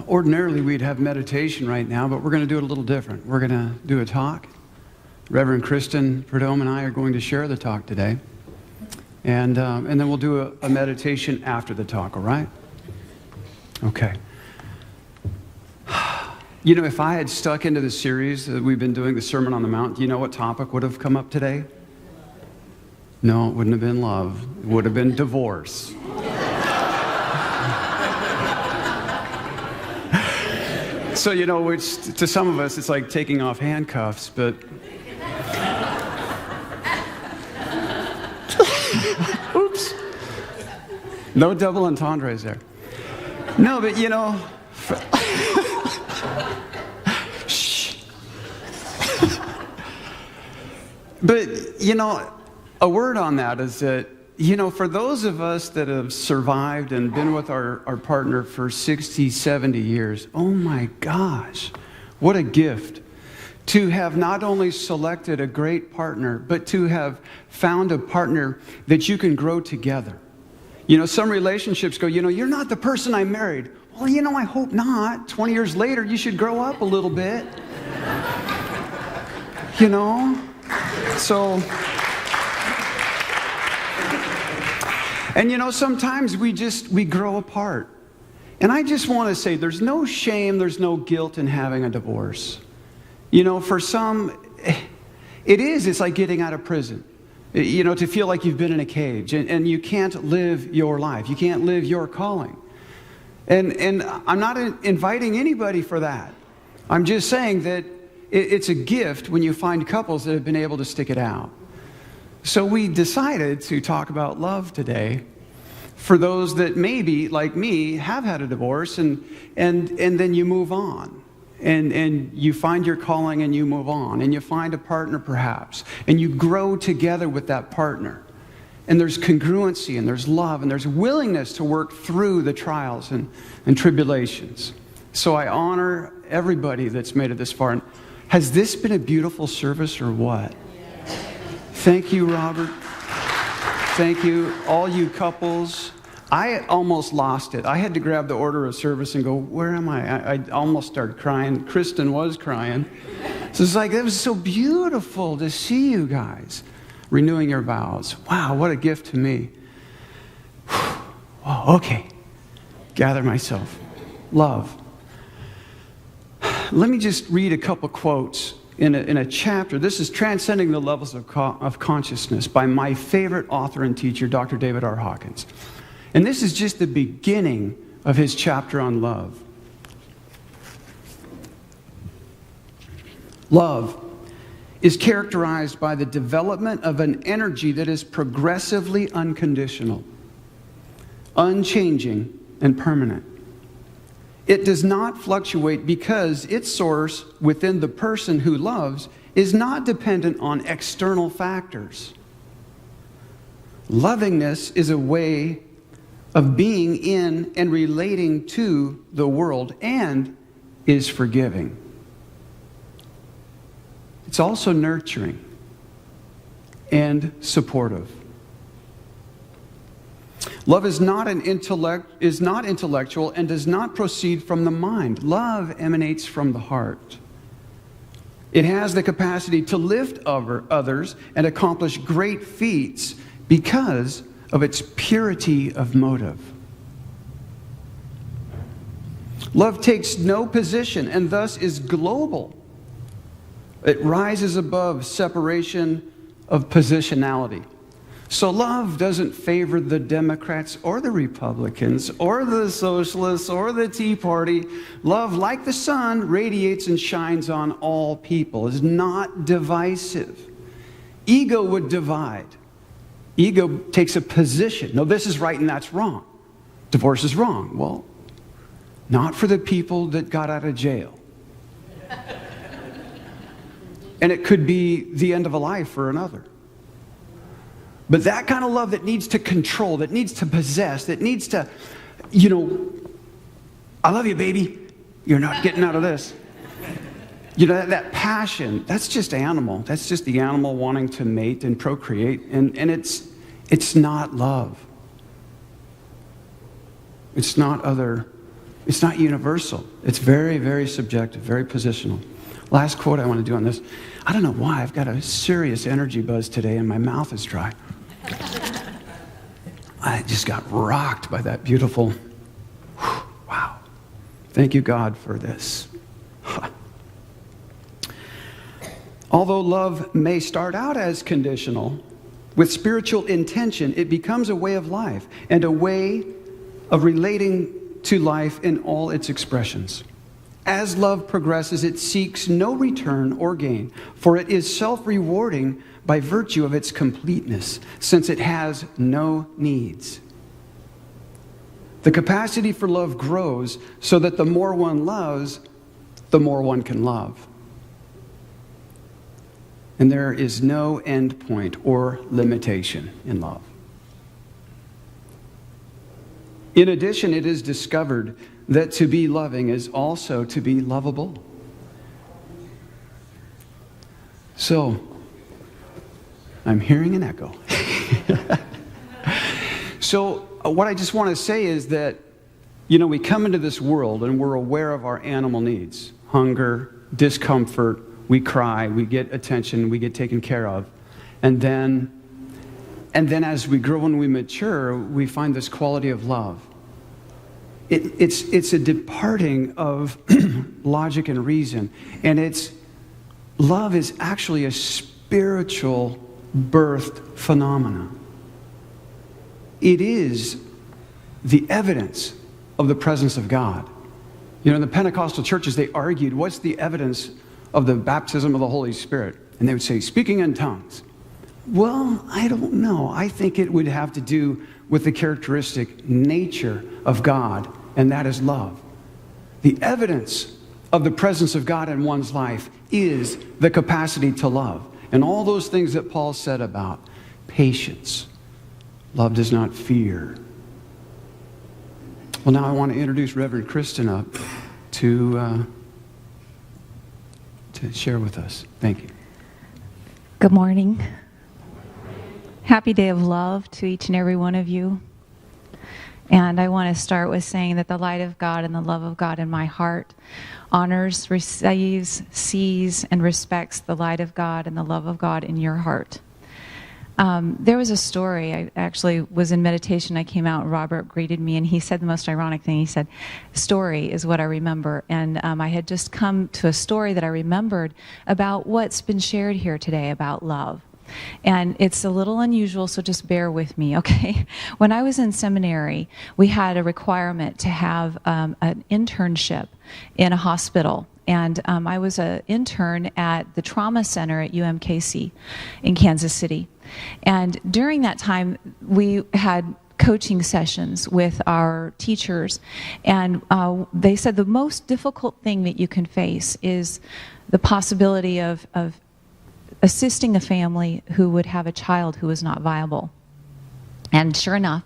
Ordinarily, we'd have meditation right now, but we're going to do it a little different. We're going to do a talk. Reverend Kristen Prudhomme and I are going to share the talk today. And then we'll do a meditation after the talk, all right? Okay. You know, if I had stuck into the series that we've been doing, the Sermon on the Mount, do you know what topic would have come up today? No, it wouldn't have been love. It would have been divorce. So, you know, which to some of us, it's like taking off handcuffs, but... Oops. No double entendres there. No, but, you know... Shh. But, you know, a word on that is that, you know, for those of us that have survived and been with our partner for 60, 70 years, oh my gosh, what a gift to have not only selected a great partner, but to have found a partner that you can grow together. You know, some relationships go, you know, you're not the person I married. Well, you know, I hope not. 20 years later, you should grow up a little bit. You know? So... And you know, sometimes we grow apart. And I just want to say there's no shame, there's no guilt in having a divorce. You know, for some, it's like getting out of prison. You know, to feel like you've been in a cage and you can't live your life. You can't live your calling. And I'm not inviting anybody for that. I'm just saying that it's a gift when you find couples that have been able to stick it out. So we decided to talk about love today for those that maybe, like me, have had a divorce and then you move on. And you find your calling and you move on. And you find a partner perhaps. And you grow together with that partner. And there's congruency and there's love and there's willingness to work through the trials and tribulations. So I honor everybody that's made it this far. And has this been a beautiful service or what? Thank you, Robert. Thank you, all you couples. I almost lost it. I had to grab the order of service and go, where am I? I almost started crying. Kristen was crying. So it's like, it was so beautiful to see you guys renewing your vows. Wow, what a gift to me. Whoa, okay. Gather myself. Love. Let me just read a couple quotes. In a chapter, this is Transcending the Levels of Consciousness by my favorite author and teacher, Dr. David R. Hawkins. And this is just the beginning of his chapter on love. Love is characterized by the development of an energy that is progressively unconditional, unchanging, and permanent. It does not fluctuate because its source within the person who loves is not dependent on external factors. Lovingness is a way of being in and relating to the world and is forgiving. It's also nurturing and supportive. Love is not intellectual and does not proceed from the mind. Love emanates from the heart. It has the capacity to lift others and accomplish great feats because of its purity of motive. Love takes no position and thus is global. It rises above separation of positionality. So love doesn't favor the Democrats or the Republicans or the Socialists or the Tea Party. Love, like the sun, radiates and shines on all people. It's not divisive. Ego would divide. Ego takes a position. No, this is right and that's wrong. Divorce is wrong. Well, not for the people that got out of jail. And it could be the end of a life for another. But that kind of love that needs to control, that needs to possess, that needs to, you know, I love you, baby. You're not getting out of this. You know, that passion, that's just animal. That's just the animal wanting to mate and procreate. And it's not love. It's not other It's not universal. It's very, very subjective, very positional. Last quote I want to do on this. I don't know why. I've got a serious energy buzz today and my mouth is dry. I just got rocked by that beautiful, wow. Thank you, God, for this. Although love may start out as conditional, with spiritual intention, it becomes a way of life and a way of relating to life in all its expressions. As love progresses, it seeks no return or gain, for it is self-rewarding by virtue of its completeness, since it has no needs. The capacity for love grows so that the more one loves, the more one can love. And there is no end point or limitation in love. In addition, it is discovered that to be loving is also to be lovable. So, I'm hearing an echo. So, what I just want to say is that, we come into this world and we're aware of our animal needs. Hunger, discomfort, we cry, we get attention, we get taken care of. And then as we grow and we mature, we find this quality of love. It's a departing of logic and reason. And love is actually a spiritual birthed phenomena. It is the evidence of the presence of God. In the Pentecostal churches, they argued, what's the evidence of the baptism of the Holy Spirit? And they would say, speaking in tongues. Well, I don't know. I think it would have to do with the characteristic nature of God, and that is love. The evidence of the presence of God in one's life is the capacity to love. And all those things that Paul said about patience. Love does not fear. Well, now I want to introduce Reverend Kristen up to share with us. Thank you. Good morning. Happy Day of Love to each and every one of you. And I want to start with saying that the light of God and the love of God in my heart honors, receives, sees, and respects the light of God and the love of God in your heart. There was a story. I actually was in meditation. I came out and Robert greeted me and he said the most ironic thing. He said, story is what I remember. And I had just come to a story that I remembered about what's been shared here today about love. And it's a little unusual, so just bear with me, okay? When I was in seminary, we had a requirement to have an internship in a hospital. And I was an intern at the trauma center at UMKC in Kansas City. And during that time, we had coaching sessions with our teachers. And they said the most difficult thing that you can face is the possibility of assisting a family who would have a child who was not viable. And sure enough,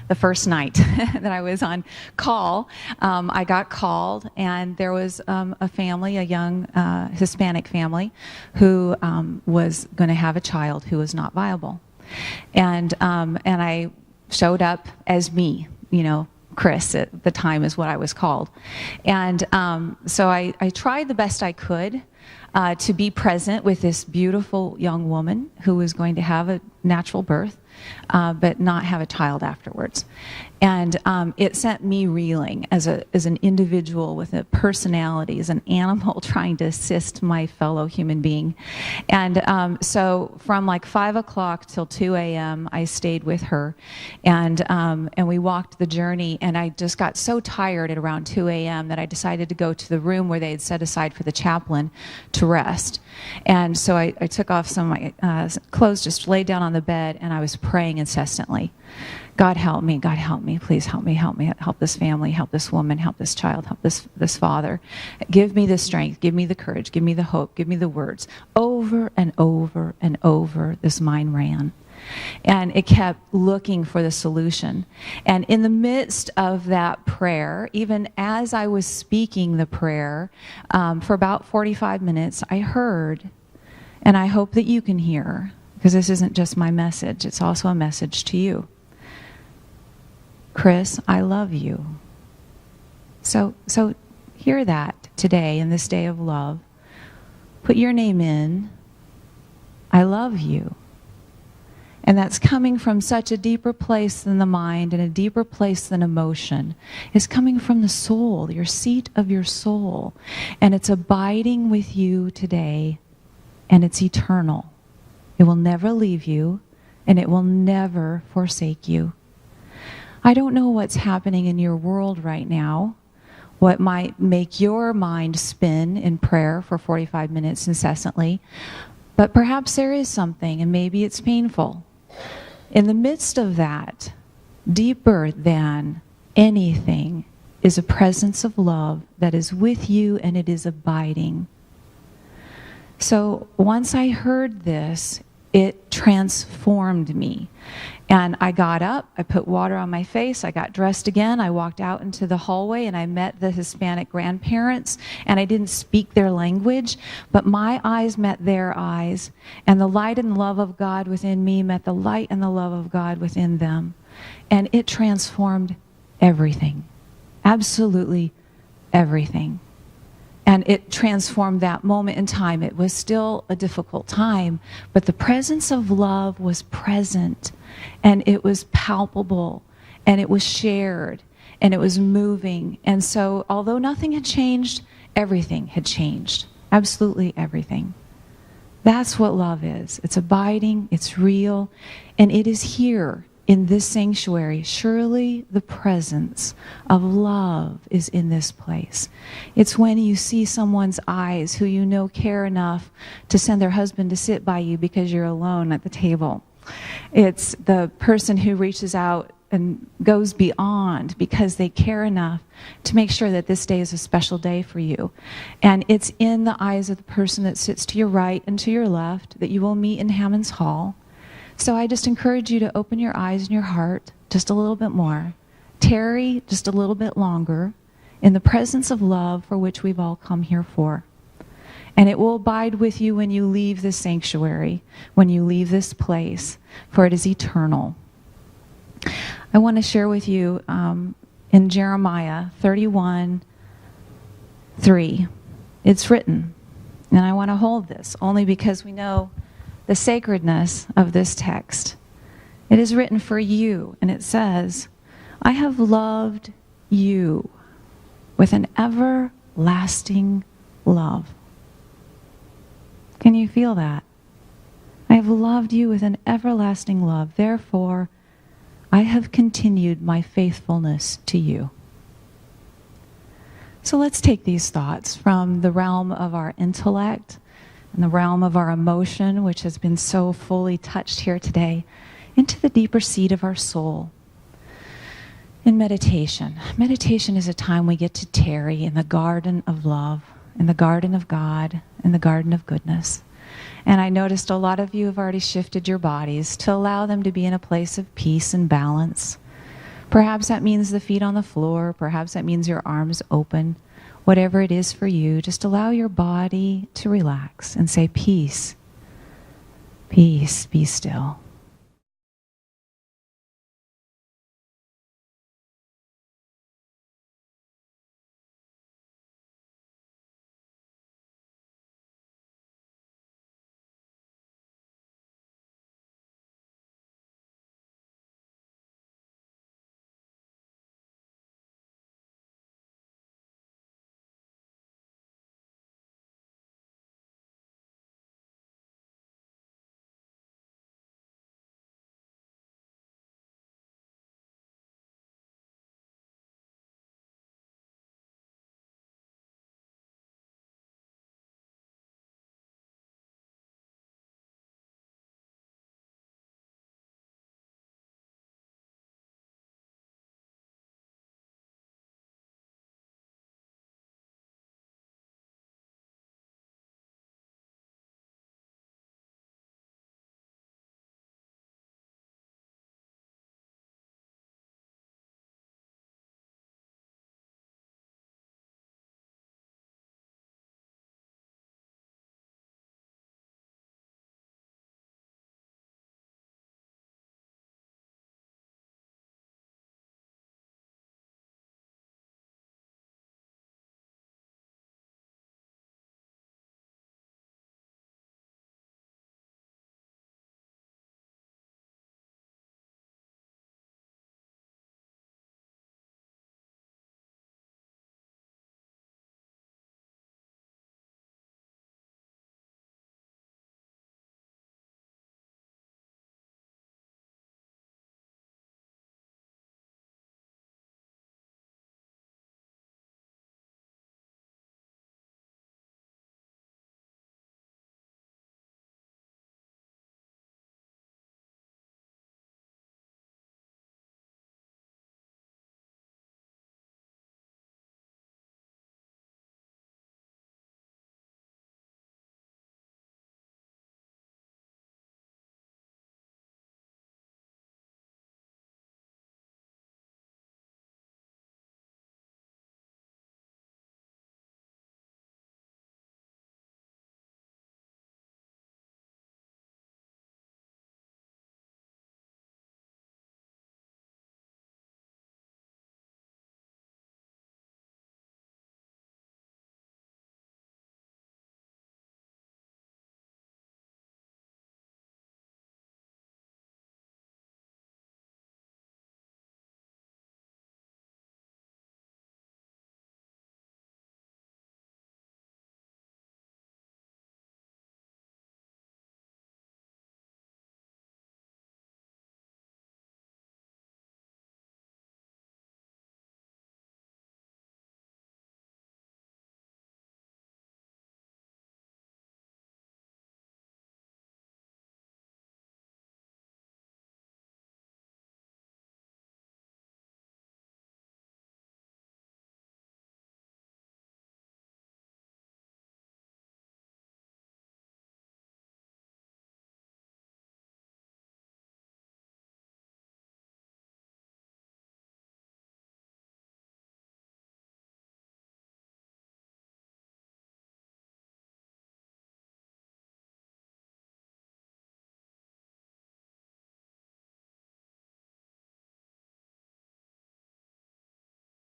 the first night that I was on call, I got called, and there was a family, a young Hispanic family, who was going to have a child who was not viable. And I showed up as me, Chris at the time is what I was called. And so I tried the best I could to be present with this beautiful young woman who was going to have a natural birth, but not have a child afterwards. And it sent me reeling as an individual with a personality, as an animal trying to assist my fellow human being. And so from like 5 o'clock till 2 a.m., I stayed with her, and we walked the journey, and I just got so tired at around 2 a.m. that I decided to go to the room where they had set aside for the chaplain to rest. And so I took off some of my clothes, just laid down on the bed, and I was praying incessantly. God help me, please help me, help this family, help this woman, help this child, help this father. Give me the strength, give me the courage, give me the hope, give me the words. Over and over and over, this mind ran. And it kept looking for the solution. And in the midst of that prayer, even as I was speaking the prayer, for about 45 minutes, I heard, and I hope that you can hear, because this isn't just my message, it's also a message to you. Chris, I love you. So hear that today in this day of love. Put your name in. I love you. And that's coming from such a deeper place than the mind and a deeper place than emotion. It's coming from the soul, your seat of your soul. And it's abiding with you today, and it's eternal. It will never leave you, and it will never forsake you. I don't know what's happening in your world right now, what might make your mind spin in prayer for 45 minutes incessantly, but perhaps there is something, and maybe it's painful. In the midst of that, deeper than anything is a presence of love that is with you, and it is abiding. So once I heard this, it transformed me. And I got up, I put water on my face, I got dressed again, I walked out into the hallway and I met the Hispanic grandparents, and I didn't speak their language, but my eyes met their eyes, and the light and love of God within me met the light and the love of God within them. And it transformed everything, absolutely everything. And it transformed that moment in time. It was still a difficult time, but the presence of love was present, and it was palpable, and it was shared, and it was moving. And so, although nothing had changed, everything had changed. Absolutely everything. That's what love is. It's abiding, it's real, and it is here in this sanctuary. Surely the presence of love is in this place. It's when you see someone's eyes who you know care enough to send their husband to sit by you because you're alone at the table. It's the person who reaches out and goes beyond because they care enough to make sure that this day is a special day for you. And it's in the eyes of the person that sits to your right and to your left that you will meet in Hammond's Hall. So I just encourage you to open your eyes and your heart just a little bit more. Tarry just a little bit longer in the presence of love for which we've all come here for. And it will abide with you when you leave this sanctuary, when you leave this place, for it is eternal. I want to share with you in Jeremiah 31:3. It's written, and I want to hold this only because we know the sacredness of this text. It is written for you, and it says, I have loved you with an everlasting love. Can you feel that? I have loved you with an everlasting love. Therefore, I have continued my faithfulness to you. So let's take these thoughts from the realm of our intellect and the realm of our emotion, which has been so fully touched here today, into the deeper seat of our soul. In meditation. Meditation is a time we get to tarry in the garden of love, in the garden of God, in the garden of goodness. And I noticed a lot of you have already shifted your bodies to allow them to be in a place of peace and balance. Perhaps that means the feet on the floor. Perhaps that means your arms open. Whatever it is for you, just allow your body to relax and say, peace, peace, be still.